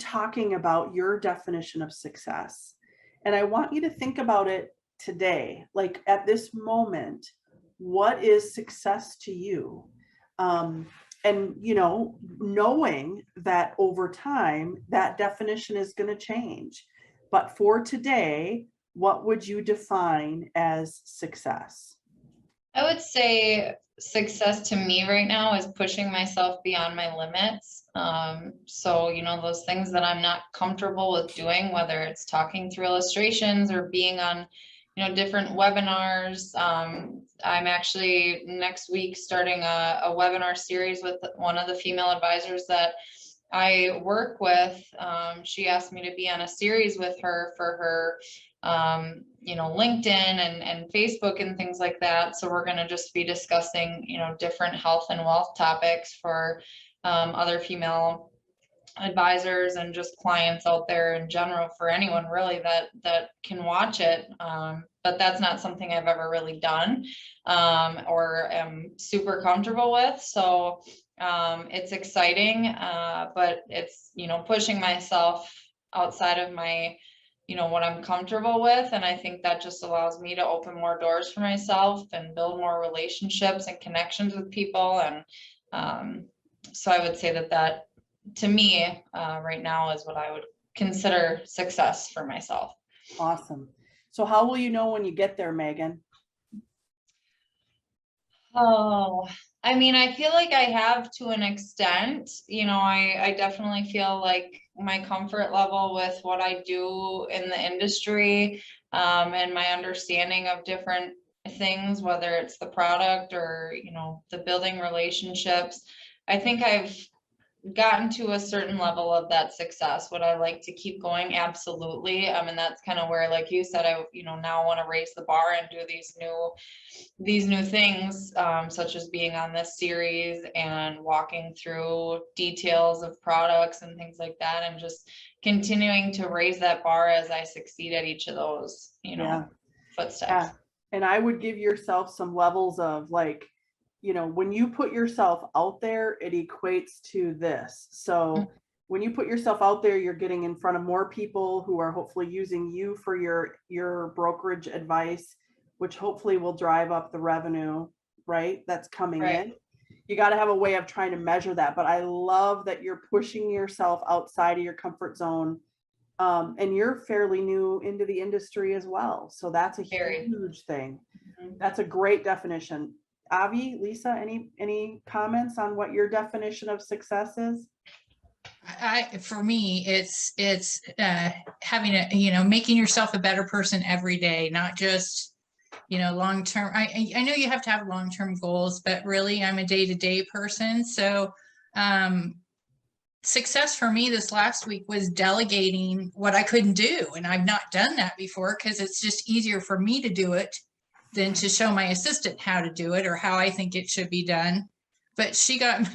talking about your definition of success. And I want you to think about it today, like at this moment, what is success to you? And, knowing that over time, that definition is going to change. But for today, what would you define as success? I would say success to me right now is pushing myself beyond my limits. So, those things that I'm not comfortable with doing, whether it's talking through illustrations or being on, different webinars. I'm actually next week starting a webinar series with one of the female advisors that I work with. She asked me to be on a series with her for her LinkedIn and Facebook and things like that. So we're going to just be discussing, different health and wealth topics for other female advisors and just clients out there in general, for anyone really that can watch it. But that's not something I've ever really done or am super comfortable with. So it's exciting, but it's, pushing myself outside of my, what I'm comfortable with. And I think that just allows me to open more doors for myself and build more relationships and connections with people. And so I would say that to me right now is what I would consider success for myself. Awesome. So how will you know when you get there, Megan? Oh, I mean, I feel like I have to an extent. I definitely feel like my comfort level with what I do in the industry and my understanding of different things, whether it's the product or, the building relationships. I think I've gotten to a certain level of that success. Would I like to keep going? Absolutely. And that's kind of where, like you said, I now want to raise the bar and do these new things, such as being on this series and walking through details of products and things like that, and just continuing to raise that bar as I succeed at each of those footsteps. Yeah. And I would give yourself some levels of like, when you put yourself out there, it equates to this. So when you put yourself out there, you're getting in front of more people who are hopefully using you for your brokerage advice, which hopefully will drive up the revenue, right? That's coming in. You got to have a way of trying to measure that. But I love that you're pushing yourself outside of your comfort zone. And you're fairly new into the industry as well. So that's a huge thing. That's a great definition. Avi, Lisa, any comments on what your definition of success is? For me, it's having making yourself a better person every day, not just, long-term. I know you have to have long-term goals, but really I'm a day-to-day person. So, success for me this last week was delegating what I couldn't do. And I've not done that before because it's just easier for me to do it than to show my assistant how to do it or how I think it should be done. But she got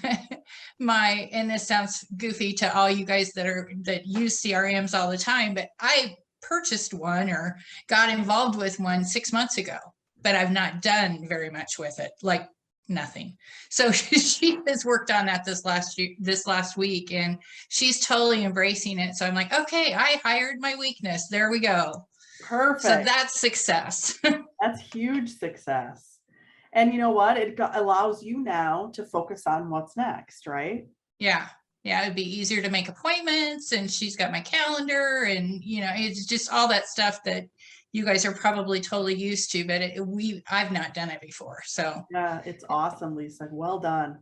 and this sounds goofy to all you guys that use CRMs all the time, but I purchased one or got involved with one 6 months ago, but I've not done very much with it, like nothing. So she has worked on that this last week, and she's totally embracing it. So I'm like, okay, I hired my weakness. There we go. Perfect. So that's success. That's huge success. And you know what? It allows you now to focus on what's next, right? Yeah. It'd be easier to make appointments, and she's got my calendar, and it's just all that stuff that you guys are probably totally used to, but I've not done it before. So yeah, it's awesome, Lisa. Well done.